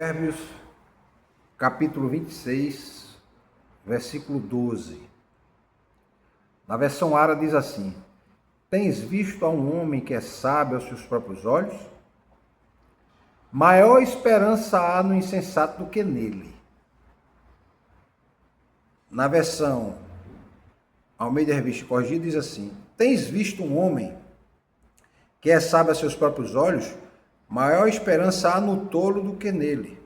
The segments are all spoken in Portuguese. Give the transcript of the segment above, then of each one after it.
Provérbios, capítulo 26, versículo 12. Na versão Ara diz assim: Tens visto a um homem que é sábio aos seus próprios olhos? Maior esperança há no insensato do que nele. Na versão Almeida Revista Corrigida diz assim: Tens visto um homem que é sábio a seus próprios olhos? Maior esperança há no tolo do que nele.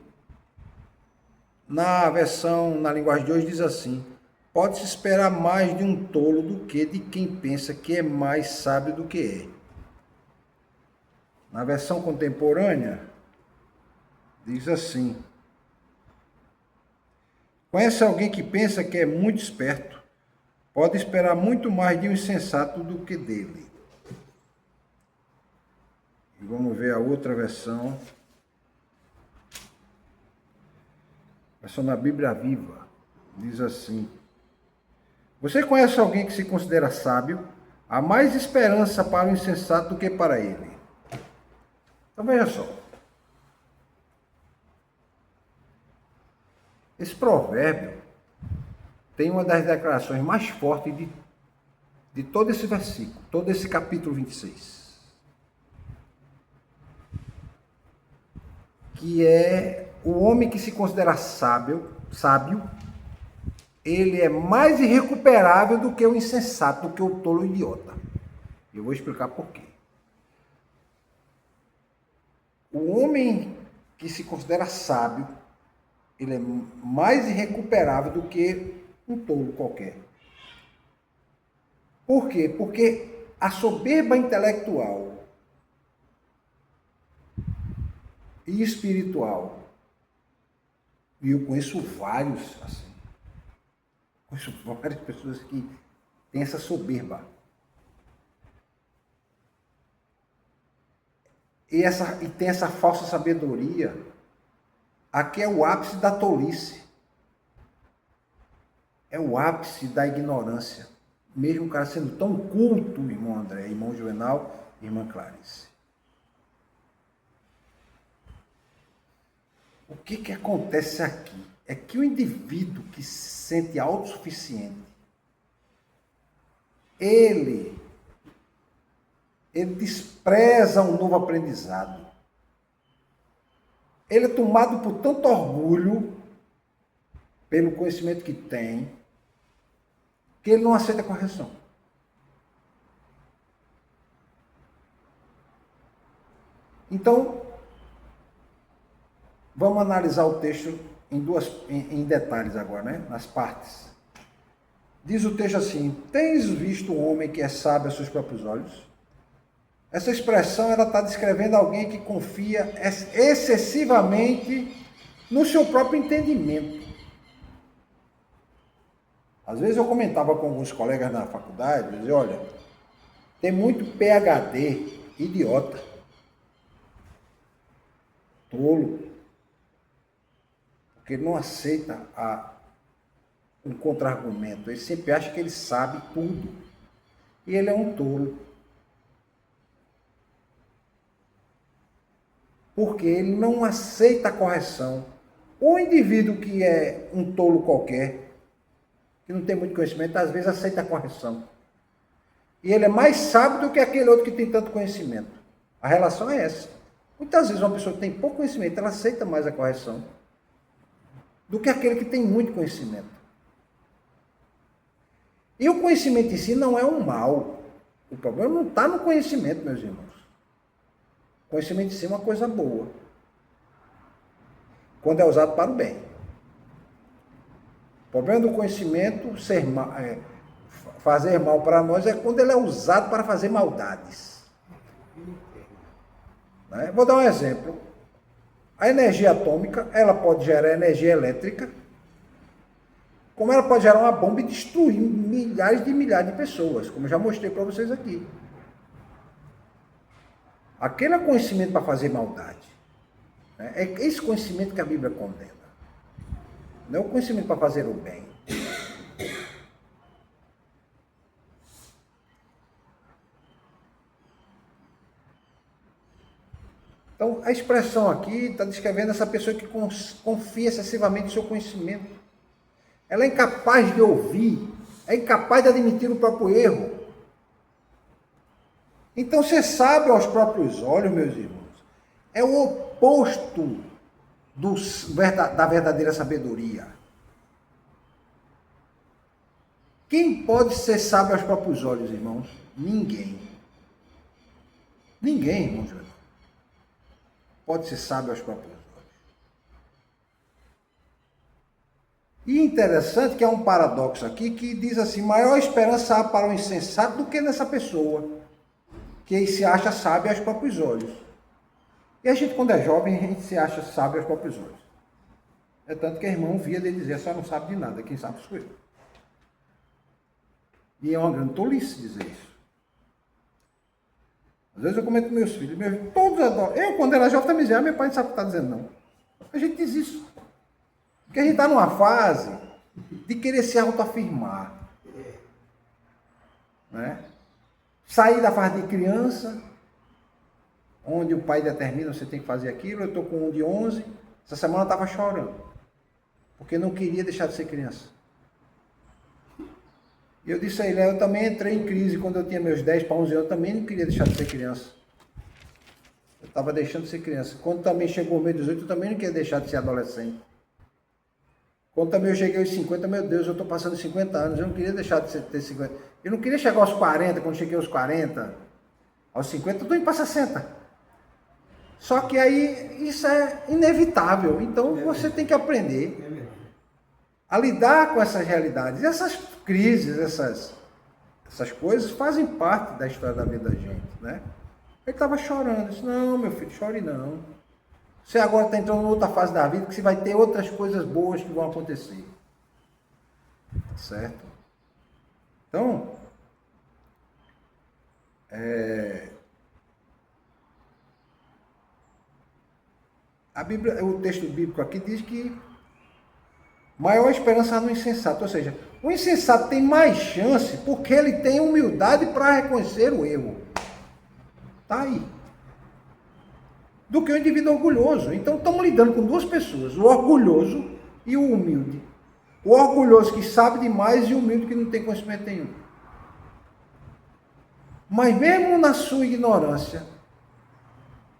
Na versão, na linguagem de hoje, diz assim: Pode-se esperar mais de um tolo do que de quem pensa que é mais sábio do que é. Na versão contemporânea, diz assim: Conhece alguém que pensa que é muito esperto? Pode esperar muito mais de um insensato do que dele. E vamos ver a outra versão. Versão na Bíblia Viva. Diz assim: Você conhece alguém que se considera sábio? Há mais esperança para o insensato do que para ele. Então veja só. Esse provérbio tem uma das declarações mais fortes de todo esse versículo, todo esse capítulo 26. Que é o homem que se considera sábio, ele é mais irrecuperável do que o insensato, do que o tolo idiota. Eu vou explicar por quê. O homem que se considera sábio, ele é mais irrecuperável do que um tolo qualquer. Por quê? Porque a soberba intelectual e espiritual, e eu conheço vários assim, conheço várias pessoas que têm essa soberba. E tem essa falsa sabedoria. Aqui é o ápice da tolice. É o ápice da ignorância. Mesmo o cara sendo tão culto, irmão André, irmão Juvenal, irmã Clarice. O que acontece aqui? É que o indivíduo que se sente autossuficiente, ele despreza um novo aprendizado. Ele é tomado por tanto orgulho pelo conhecimento que tem, que ele não aceita a correção. Então, vamos analisar o texto em detalhes agora, né? Nas partes. Diz o texto assim: Tens visto um homem que é sábio aos seus próprios olhos? Essa expressão ela está descrevendo alguém que confia excessivamente no seu próprio entendimento. Às vezes eu comentava com alguns colegas na faculdade, eu dizia, olha, tem muito PhD idiota, tolo, porque ele não aceita um contra-argumento, ele sempre acha que ele sabe tudo, e ele é um tolo. Porque ele não aceita a correção. O indivíduo que é um tolo qualquer, que não tem muito conhecimento, às vezes aceita a correção. E ele é mais sábio do que aquele outro que tem tanto conhecimento. A relação é essa. Muitas vezes uma pessoa que tem pouco conhecimento, ela aceita mais a correção do que aquele que tem muito conhecimento. E o conhecimento em si não é um mal. O problema não está no conhecimento, meus irmãos. O conhecimento em si é uma coisa boa, quando é usado para o bem. O problema do conhecimento fazer mal para nós é quando ele é usado para fazer maldades. Né? Vou dar um exemplo. A energia atômica, ela pode gerar energia elétrica, como ela pode gerar uma bomba e destruir milhares de pessoas, como eu já mostrei para vocês aqui. Aquele é conhecimento para fazer maldade. É esse conhecimento que a Bíblia condena. Não é o conhecimento para fazer o bem. Então Então, a expressão aqui está descrevendo essa pessoa que confia excessivamente no seu conhecimento. Ela é incapaz de ouvir, é incapaz de admitir o próprio erro. Então, ser sábio aos próprios olhos, meus irmãos, é o oposto da verdadeira sabedoria. Quem pode ser sábio aos próprios olhos, irmãos? Ninguém. Ninguém, irmãos, pode ser sábio aos próprios olhos. E interessante que há um paradoxo aqui que diz assim: maior esperança há para o insensato do que nessa pessoa, que se acha sábio aos próprios olhos. E a gente, quando é jovem, a gente se acha sábio aos próprios olhos. É tanto que a irmã via de dizer: só não sabe de nada, quem sabe sou eu. E é uma grande tolice dizer isso. Às vezes eu comento com meus filhos, todos adoram. Eu, quando era jovem, também dizia: meu pai não sabe o que está dizendo, não. A gente diz isso. Porque a gente está numa fase de querer se autoafirmar. Né? Sair da fase de criança, onde o pai determina, você tem que fazer aquilo. Eu estou com um de 11, essa semana eu estava chorando, porque não queria deixar de ser criança. E eu disse a ele: eu também entrei em crise quando eu tinha meus 10 para 11 anos, eu também não queria deixar de ser criança. Eu estava deixando de ser criança. Quando também chegou o meu 18, eu também não queria deixar de ser adolescente. Quando também eu cheguei aos 50, meu Deus, eu estou passando 50 anos, eu não queria deixar de ter 50. Eu não queria chegar aos 40, quando cheguei aos 40, aos 50, eu estou indo para 60. Só que aí isso é inevitável, então você tem que aprender a lidar com essas realidades. E essas crises, essas coisas fazem parte da história da vida da gente, né? Ele estava chorando, eu disse: não, meu filho, chore não. Você agora está entrando em outra fase da vida, que você vai ter outras coisas boas que vão acontecer. Certo? Então, a Bíblia, o texto bíblico aqui diz que maior esperança no insensato. Ou seja, o insensato tem mais chance porque ele tem humildade para reconhecer o erro. Está aí. Do que o indivíduo orgulhoso. Então, estamos lidando com duas pessoas, o orgulhoso e o humilde. O orgulhoso que sabe demais e o humilde que não tem conhecimento nenhum. Mas mesmo na sua ignorância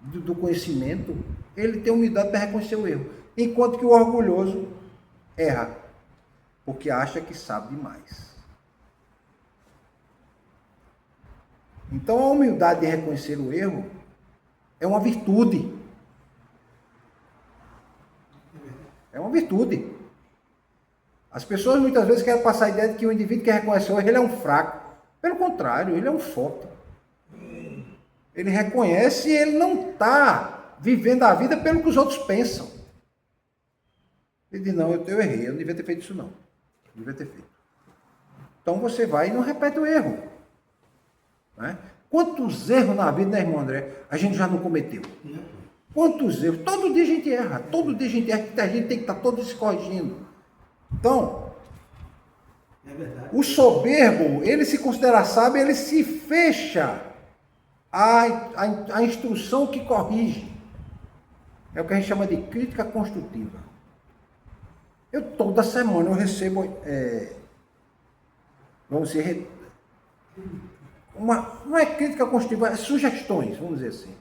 do conhecimento, ele tem humildade para reconhecer o erro. Enquanto que o orgulhoso erra, porque acha que sabe demais. Então, a humildade de reconhecer o erro é uma virtude. É uma virtude. As pessoas muitas vezes querem passar a ideia de que o indivíduo que reconhece o erro, ele é um fraco. Pelo contrário, ele é um forte. Ele reconhece e ele não está vivendo a vida pelo que os outros pensam. Ele diz: não, eu errei, eu não devia ter feito isso não. Eu devia ter feito. Então você vai e não repete o erro. Né? Quantos erros na vida, né, irmão André, a gente já não cometeu? Quantos erros? Todo dia a gente erra. Todo dia a gente erra, a gente tem que estar todo se corrigindo. Então, o soberbo, ele se considera sábio, ele se fecha à instrução que corrige. É o que a gente chama de crítica construtiva. Toda semana eu recebo, vamos dizer, não é crítica construtiva, é sugestões, vamos dizer assim,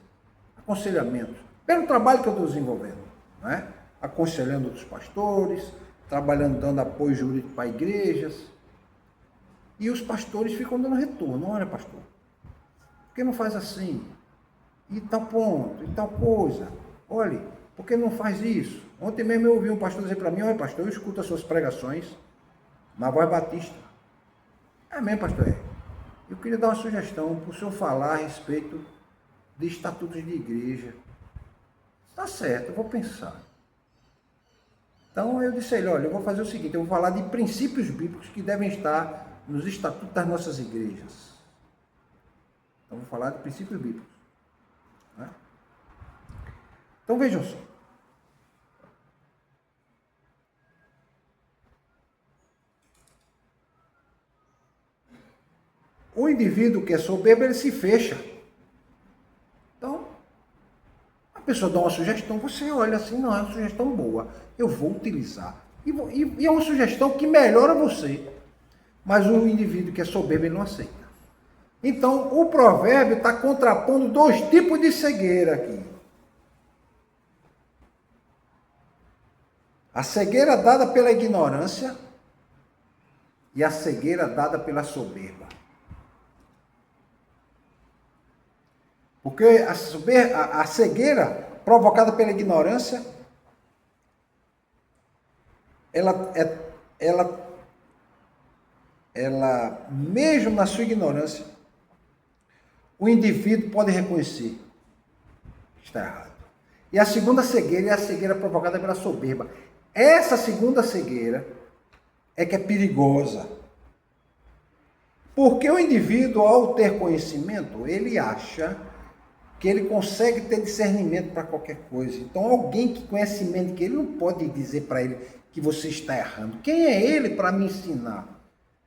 aconselhamento, pelo trabalho que eu estou desenvolvendo, né? Aconselhando outros pastores, trabalhando, dando apoio jurídico para igrejas, e os pastores ficam dando retorno: olha, pastor, por que não faz assim? E tal ponto, e tal coisa, olha, por que não faz isso? Ontem mesmo eu ouvi um pastor dizer para mim: olha, pastor, eu escuto as suas pregações na Voz Batista. É mesmo, pastor? Eu queria dar uma sugestão para o senhor falar a respeito de estatutos de igreja. Está certo, eu vou pensar. Então eu disse a ele: olha, eu vou fazer o seguinte, eu vou falar de princípios bíblicos que devem estar nos estatutos das nossas igrejas. Então eu vou falar de princípios bíblicos. Né? Então vejam só. O indivíduo que é soberbo, ele se fecha. Então, a pessoa dá uma sugestão, você olha assim, não, é uma sugestão boa, eu vou utilizar. E é uma sugestão que melhora você. Mas o indivíduo que é soberbo, ele não aceita. Então, o provérbio está contrapondo dois tipos de cegueira aqui. A cegueira dada pela ignorância e a cegueira dada pela soberba. Porque a cegueira provocada pela ignorância, ela, mesmo na sua ignorância, o indivíduo pode reconhecer que está errado. E a segunda cegueira é a cegueira provocada pela soberba. Essa segunda cegueira é que é perigosa. Porque o indivíduo, ao ter conhecimento, ele acha que ele consegue ter discernimento para qualquer coisa. Então, alguém que conhece mente, que ele não pode dizer para ele que você está errando. Quem é ele para me ensinar?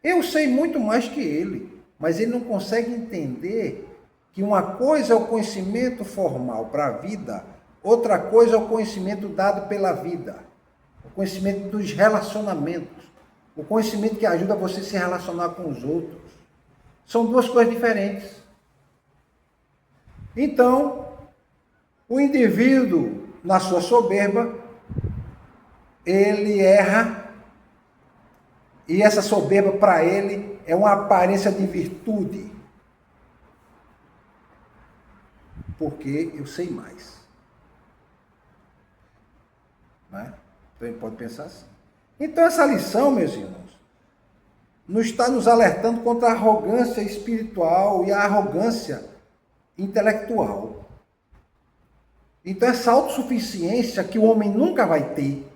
Eu sei muito mais que ele, mas ele não consegue entender que uma coisa é o conhecimento formal para a vida, outra coisa é o conhecimento dado pela vida, o conhecimento dos relacionamentos, o conhecimento que ajuda você a se relacionar com os outros. São duas coisas diferentes. Então, o indivíduo, na sua soberba, ele erra, e essa soberba para ele é uma aparência de virtude. Porque eu sei mais. Né? Então ele pode pensar assim. Então essa lição, meus irmãos, nos está nos alertando contra a arrogância espiritual e a arrogância intelectual. Então essa autossuficiência que o homem nunca vai ter,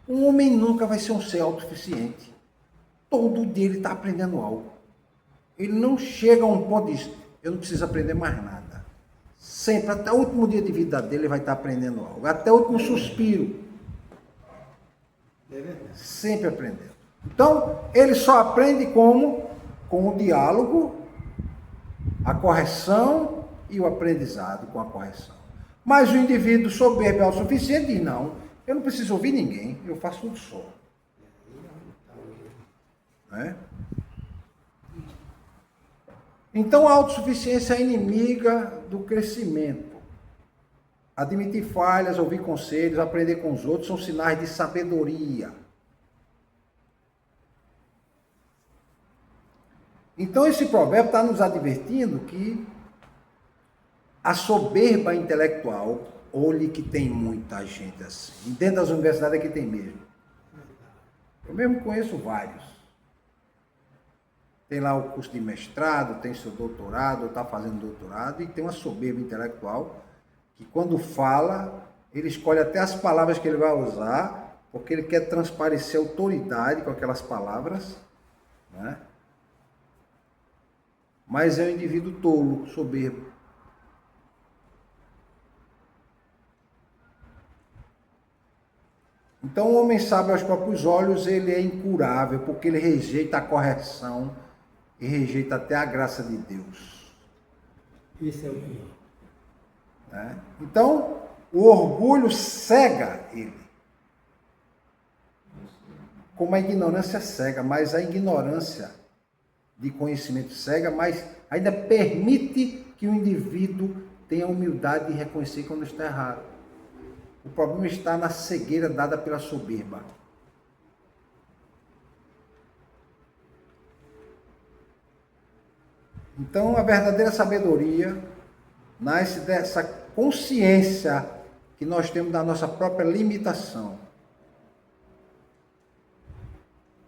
um homem nunca vai ser um ser autossuficiente. Todo dia ele está aprendendo algo. Ele não chega a um ponto de eu não preciso aprender mais nada. Sempre, até o último dia de vida dele, ele vai estar aprendendo algo. Até o último suspiro. Sempre aprendendo. Então, ele só aprende como? Com o diálogo, a correção e o aprendizado com a correção. Mas o indivíduo soberbo e autossuficiente diz, não, eu não preciso ouvir ninguém, eu faço tudo só. Né? Então a autossuficiência é inimiga do crescimento. Admitir falhas, ouvir conselhos, aprender com os outros são sinais de sabedoria. Então esse provérbio está nos advertindo que a soberba intelectual, olhe que tem muita gente assim. E dentro das universidades aqui tem mesmo. Eu mesmo conheço vários. Tem lá o curso de mestrado, tem seu doutorado, está fazendo doutorado, e tem uma soberba intelectual que quando fala, ele escolhe até as palavras que ele vai usar, porque ele quer transparecer autoridade com aquelas palavras, né? Mas é um indivíduo tolo, soberbo. Então, o homem sábio aos próprios olhos, ele é incurável, porque ele rejeita a correção e rejeita até a graça de Deus. Isso é o pior. Né? Então, o orgulho cega ele. Como a ignorância cega, mas a ignorância de conhecimento cega, mas ainda permite que o indivíduo tenha a humildade de reconhecer quando está errado. O problema está na cegueira dada pela soberba. Então, a verdadeira sabedoria nasce dessa consciência que nós temos da nossa própria limitação.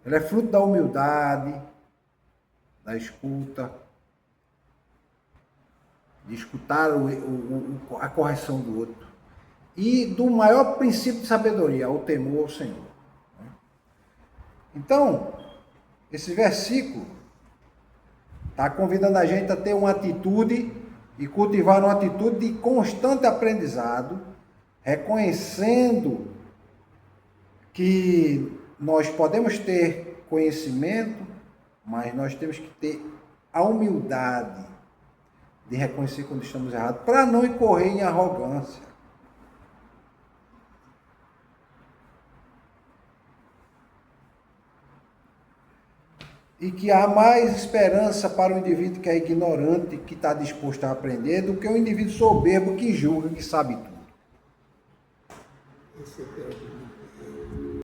Ela é fruto da humildade, da escuta, de escutar a correção do outro. E do maior princípio de sabedoria, o temor ao Senhor. Então, esse versículo está convidando a gente a ter uma atitude e cultivar uma atitude de constante aprendizado, reconhecendo que nós podemos ter conhecimento, mas nós temos que ter a humildade de reconhecer quando estamos errados, para não incorrer em arrogância. E que há mais esperança para o indivíduo que é ignorante, que está disposto a aprender, do que o indivíduo soberbo que julga que sabe tudo. Esse é o pior do mundo.